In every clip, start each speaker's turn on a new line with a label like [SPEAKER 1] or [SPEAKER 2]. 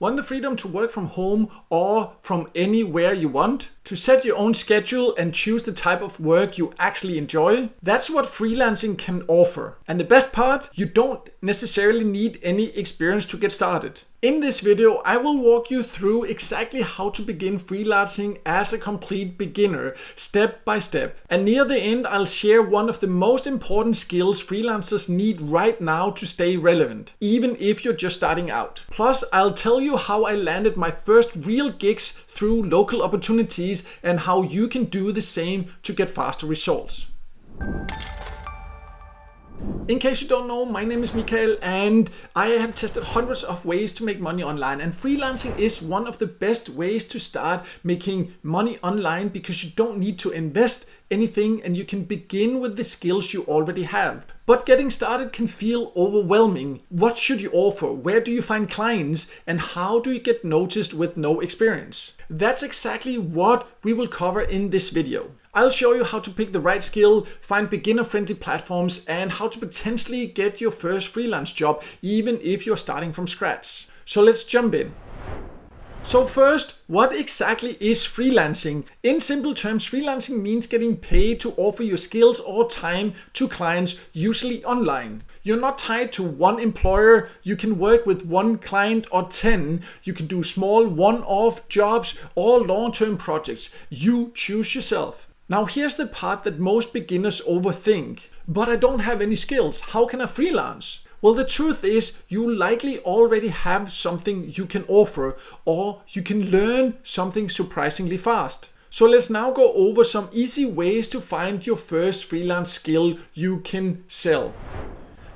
[SPEAKER 1] Want the freedom to work from home or from anywhere you want? To set your own schedule and choose the type of work you actually enjoy? That's what freelancing can offer. And the best part, you don't necessarily need any experience to get started. In this video, I will walk you through exactly how to begin freelancing as a complete beginner, step by step. And near the end, I'll share one of the most important skills freelancers need right now to stay relevant, even if you're just starting out. Plus, I'll tell you how I landed my first real gigs through local opportunities and how you can do the same to get faster results. In case you don't know, my name is Mikael and I have tested hundreds of ways to make money online, and freelancing is one of the best ways to start making money online because you don't need to invest anything and you can begin with the skills you already have. But getting started can feel overwhelming. What should you offer? Where do you find clients? And how do you get noticed with no experience? That's exactly what we will cover in this video. I'll show you how to pick the right skill, find beginner-friendly platforms, and how to potentially get your first freelance job, even if you're starting from scratch. So let's jump in. So first, what exactly is freelancing? In simple terms, freelancing means getting paid to offer your skills or time to clients, usually online. You're not tied to one employer. You can work with one client or 10. You can do small one-off jobs or long-term projects. You choose yourself. Now here's the part that most beginners overthink. But I don't have any skills. How can I freelance? Well, the truth is you likely already have something you can offer, or you can learn something surprisingly fast. So let's now go over some easy ways to find your first freelance skill you can sell.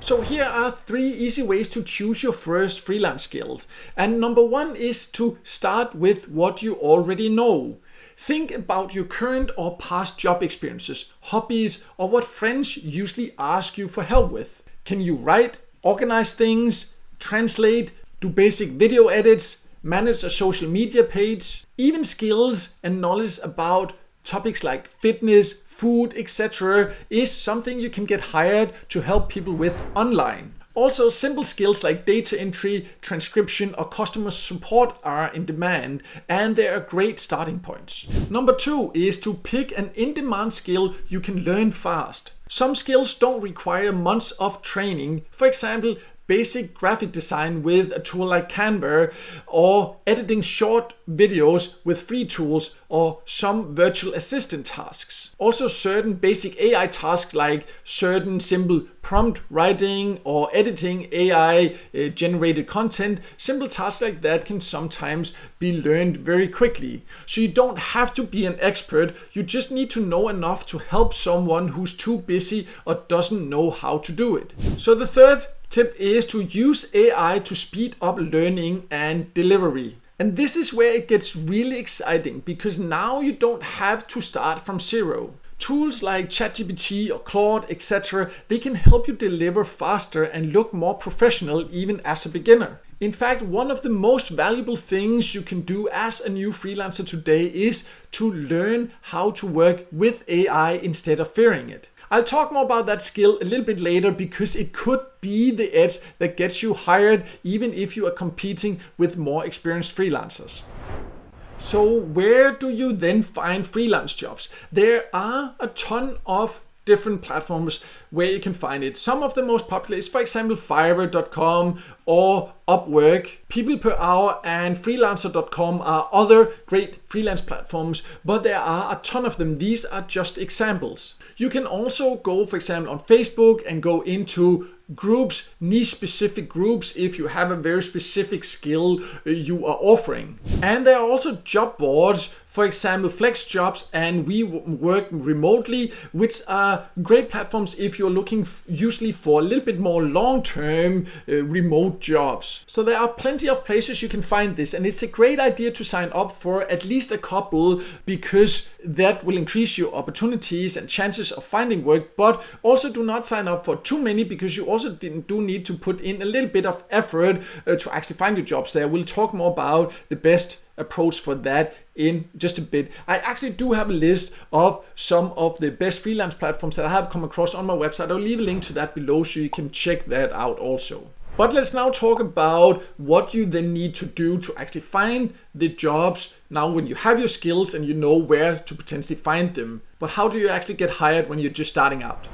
[SPEAKER 1] So here are 3 easy ways to choose your first freelance skills. And number 1 is to start with what you already know. Think about your current or past job experiences, hobbies, or what friends usually ask you for help with. Can you write, organize things, translate, do basic video edits, manage a social media page? Even skills and knowledge about topics like fitness, food, etc. is something you can get hired to help people with online. Also, simple skills like data entry, transcription, or customer support are in demand, and they are great starting points. Number 2 is to pick an in-demand skill you can learn fast. Some skills don't require months of training. For example, basic graphic design with a tool like Canva, or editing short videos with free tools, or some virtual assistant tasks. Also, certain basic AI tasks like certain simple prompt writing or editing AI generated content. Simple tasks like that can sometimes be learned very quickly. So you don't have to be an expert, you just need to know enough to help someone who's too busy or doesn't know how to do it. So the third tip is to use AI to speed up learning and delivery. And this is where it gets really exciting, because now you don't have to start from zero. Tools like ChatGPT or Claude, etc., they can help you deliver faster and look more professional even as a beginner. In fact, one of the most valuable things you can do as a new freelancer today is to learn how to work with AI instead of fearing it. I'll talk more about that skill a little bit later, because it could be the edge that gets you hired even if you are competing with more experienced freelancers. So where do you then find freelance jobs? There are a ton of different platforms where you can find it. Some of the most popular is, for example, Fiverr.com or Upwork. People Per Hour and freelancer.com are other great freelance platforms, but there are a ton of them. These are just examples. You can also go, for example, on Facebook and go into groups, niche specific groups, if you have a very specific skill you are offering. And there are also job boards, for example, Flex Jobs and We Work Remotely, which are great platforms if you're looking usually for a little bit more long-term remote jobs. So there are plenty of places you can find this, and it's a great idea to sign up for at least a couple, because that will increase your opportunities and chances of finding work. But also do not sign up for too many, because you also do need to put in a little bit of effort to actually find your jobs there. We'll talk more about the best approach for that in just a bit. I actually do have a list of some of the best freelance platforms that I have come across on my website. I'll leave a link to that below so you can check that out also. But let's now talk about what you then need to do to actually find the jobs now when you have your skills and you know where to potentially find them. But how do you actually get hired when you're just starting out?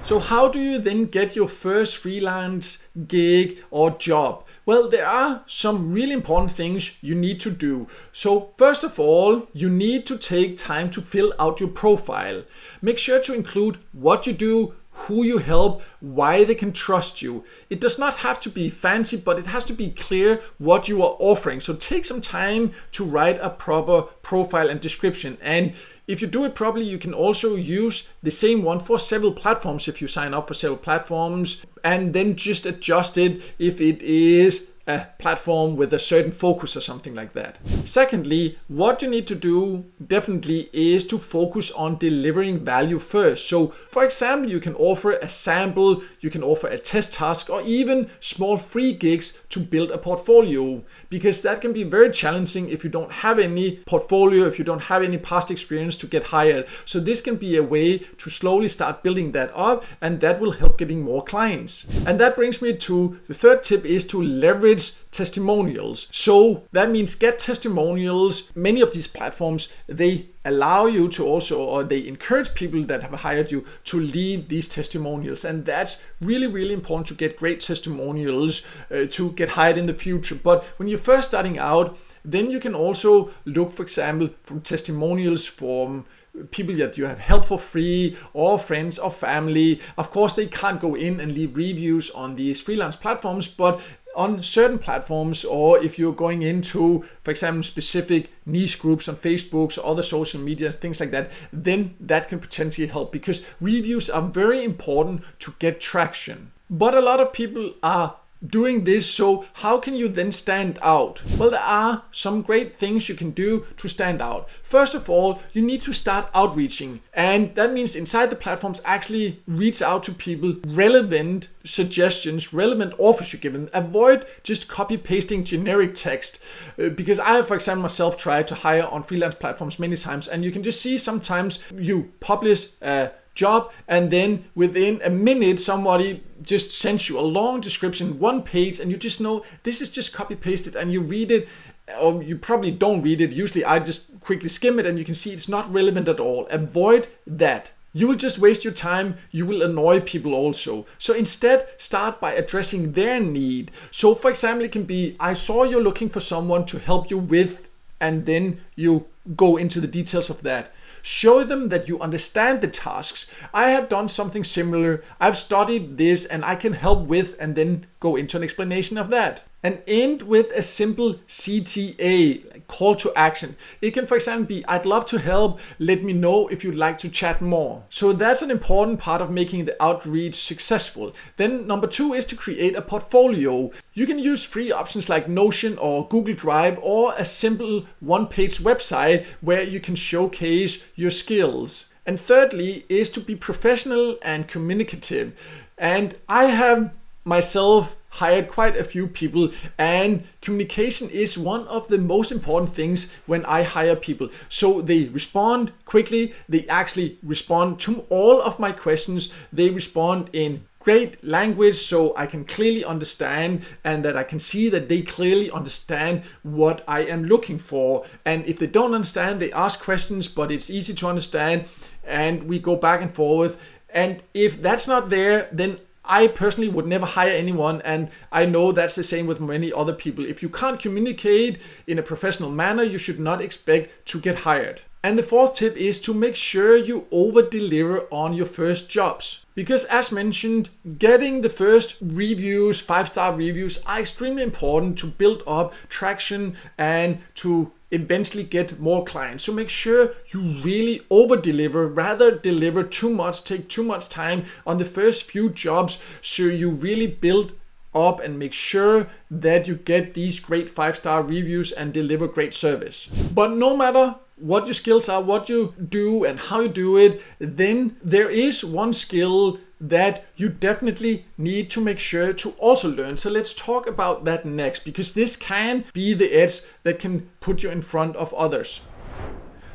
[SPEAKER 1] So how do you then get your first freelance gig or job? Well, there are some really important things you need to do. So first of all, you need to take time to fill out your profile. Make sure to include what you do, who you help, why they can trust you. It does not have to be fancy, but it has to be clear what you are offering. So take some time to write a proper profile and description. And if you do it properly, you can also use the same one for several platforms if you sign up for several platforms, and then just adjust it if it is a platform with a certain focus or something like that. Secondly, what you need to do definitely is to focus on delivering value first. So for example, you can offer a sample, you can offer a test task, or even small free gigs to build a portfolio, because that can be very challenging if you don't have any portfolio, if you don't have any past experience to get hired. So this can be a way to slowly start building that up, and that will help getting more clients. And that brings me to the third tip, is to leverage testimonials. So that means get testimonials. Many of these platforms, they allow you to also, or they encourage people that have hired you to leave these testimonials. And that's really, really important to get great testimonials to get hired in the future. But when you're first starting out, then you can also look, for example, from testimonials from people that you have helped for free, or friends or family. Of course, they can't go in and leave reviews on these freelance platforms, but on certain platforms, or if you're going into, for example, specific niche groups on Facebook or other social media, things like that, then that can potentially help, because reviews are very important to get traction. But a lot of people are doing this, so how can you then stand out? Well, there are some great things you can do to stand out. First of all, you need to start outreaching, and that means inside the platforms actually reach out to people, relevant suggestions, relevant offers you give them. Avoid just copy pasting generic text, because I have, for example, myself tried to hire on freelance platforms many times, and you can just see sometimes you publish a job and then within a minute somebody just sends you a long description, one page, and you just know this is just copy pasted, and you read it, or you probably don't read it. Usually I just quickly skim it and you can see it's not relevant at all. Avoid that. You will just waste your time. You will annoy people also. So instead, start by addressing their need. So for example, it can be, I saw you're looking for someone to help you with, and then you go into the details of that. Show them that you understand the tasks. I have done something similar. I've studied this and I can help with, and then go into an explanation of that. And end with a simple CTA, like call to action. It can, for example, be, I'd love to help. Let me know if you'd like to chat more. So that's an important part of making the outreach successful. Then number 2 is to create a portfolio. You can use free options like Notion or Google Drive, or a simple one-page website where you can showcase your skills. And thirdly is to be professional and communicative. And I have myself hired quite a few people, and communication is one of the most important things when I hire people. So they respond quickly, they actually respond to all of my questions, they respond in great language so I can clearly understand, and that I can see that they clearly understand what I am looking for. And if they don't understand, they ask questions, but it's easy to understand, and we go back and forth. And if that's not there, then I personally would never hire anyone, and I know that's the same with many other people. If you can't communicate in a professional manner, you should not expect to get hired. And the fourth tip is to make sure you over-deliver on your first jobs. Because as mentioned, getting the first reviews, 5-star reviews, are extremely important to build up traction and to eventually get more clients. So make sure you really over deliver, rather deliver too much, take too much time on the first few jobs, so you really build up and make sure that you get these great 5-star reviews and deliver great service. But no matter what your skills are, what you do and how you do it, then there is one skill that you definitely need to make sure to also learn. So let's talk about that next, because this can be the edge that can put you in front of others.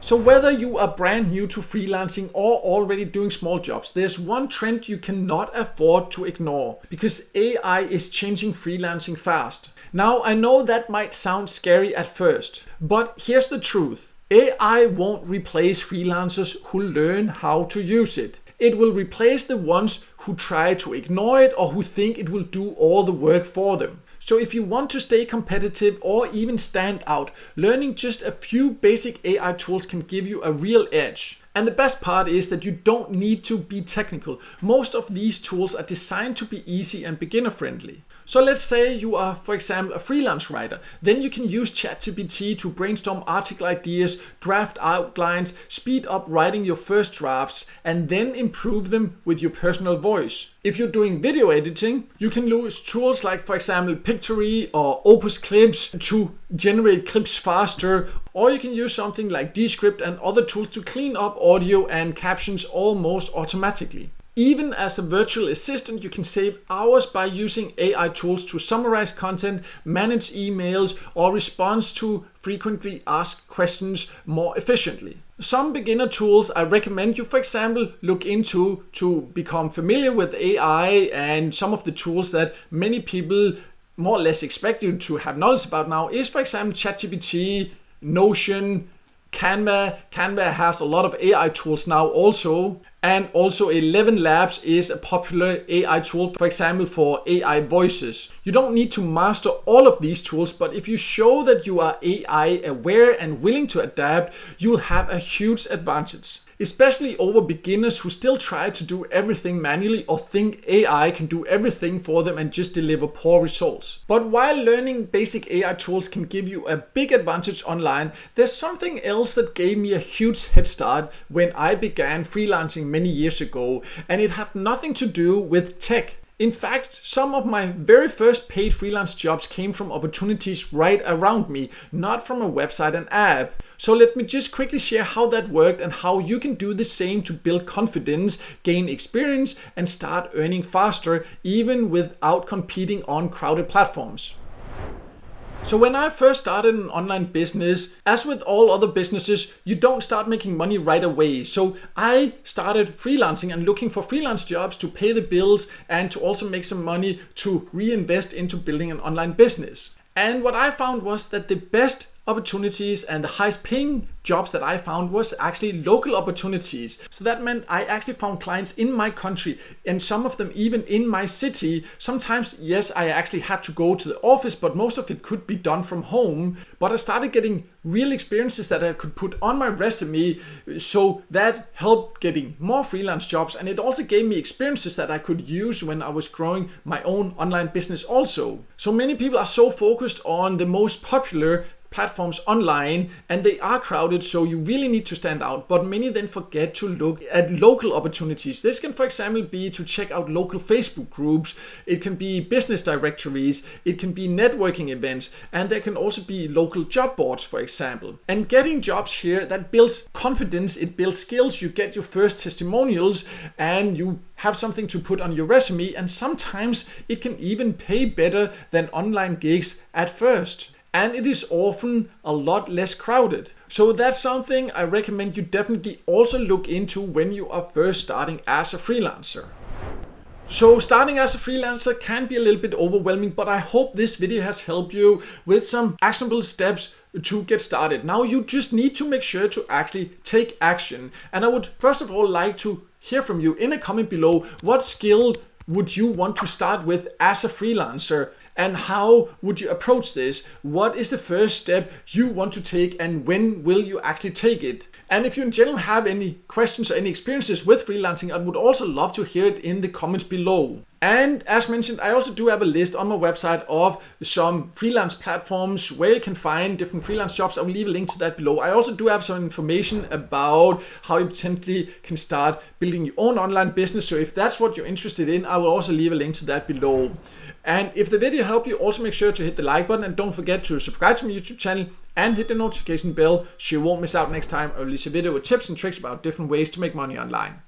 [SPEAKER 1] So whether you are brand new to freelancing or already doing small jobs, there's one trend you cannot afford to ignore, because AI is changing freelancing fast. Now, I know that might sound scary at first, but here's the truth. AI won't replace freelancers who learn how to use it. It will replace the ones who try to ignore it or who think it will do all the work for them. So if you want to stay competitive or even stand out, learning just a few basic AI tools can give you a real edge. And the best part is that you don't need to be technical. Most of these tools are designed to be easy and beginner friendly. So let's say you are, for example, a freelance writer. Then you can use ChatGPT to brainstorm article ideas, draft outlines, speed up writing your first drafts, and then improve them with your personal voice. If you're doing video editing, you can use tools like, for example, Pictory or Opus Clips to generate clips faster, or you can use something like Descript and other tools to clean up audio and captions almost automatically. Even as a virtual assistant, you can save hours by using AI tools to summarize content, manage emails, or respond to frequently asked questions more efficiently. Some beginner tools I recommend you, for example, look into to become familiar with AI, and some of the tools that many people more or less expect you to have knowledge about now is, for example, ChatGPT, Notion, Canva. Canva has a lot of AI tools now also. And also 11 Labs is a popular AI tool, for example, for AI voices. You don't need to master all of these tools, but if you show that you are AI aware and willing to adapt, you'll have a huge advantage. Especially over beginners who still try to do everything manually or think AI can do everything for them and just deliver poor results. But while learning basic AI tools can give you a big advantage online, there's something else that gave me a huge head start when I began freelancing many years ago, and it had nothing to do with tech. In fact, some of my very first paid freelance jobs came from opportunities right around me, not from a website and app. So let me just quickly share how that worked and how you can do the same to build confidence, gain experience, and start earning faster, even without competing on crowded platforms. So when I first started an online business, as with all other businesses, you don't start making money right away. So I started freelancing and looking for freelance jobs to pay the bills and to also make some money to reinvest into building an online business. And what I found was that the best opportunities and the highest paying jobs that I found was actually local opportunities. So that meant I actually found clients in my country, and some of them even in my city. Sometimes, yes, I actually had to go to the office, but most of it could be done from home. But I started getting real experiences that I could put on my resume, so that helped getting more freelance jobs, and it also gave me experiences that I could use when I was growing my own online business also. So many people are so focused on the most popular platforms online, and they are crowded, so you really need to stand out. But many then forget to look at local opportunities. This can, for example, be to check out local Facebook groups, it can be business directories, it can be networking events, and there can also be local job boards, for example. And getting jobs here, that builds confidence, it builds skills, you get your first testimonials, and you have something to put on your resume, and sometimes it can even pay better than online gigs at first. And it is often a lot less crowded. So that's something I recommend you definitely also look into when you are first starting as a freelancer. So starting as a freelancer can be a little bit overwhelming, but I hope this video has helped you with some actionable steps to get started. Now you just need to make sure to actually take action. And I would first of all like to hear from you in a comment below. What skill would you want to start with as a freelancer? And how would you approach this? What is the first step you want to take, and when will you actually take it? And if you in general have any questions or any experiences with freelancing, I would also love to hear it in the comments below. And as mentioned, I also do have a list on my website of some freelance platforms where you can find different freelance jobs. I will leave a link to that below. I also do have some information about how you potentially can start building your own online business. So if that's what you're interested in, I will also leave a link to that below. And if the video helped you, also make sure to hit the like button, and don't forget to subscribe to my YouTube channel and hit the notification bell so you won't miss out next time I release a video with tips and tricks about different ways to make money online.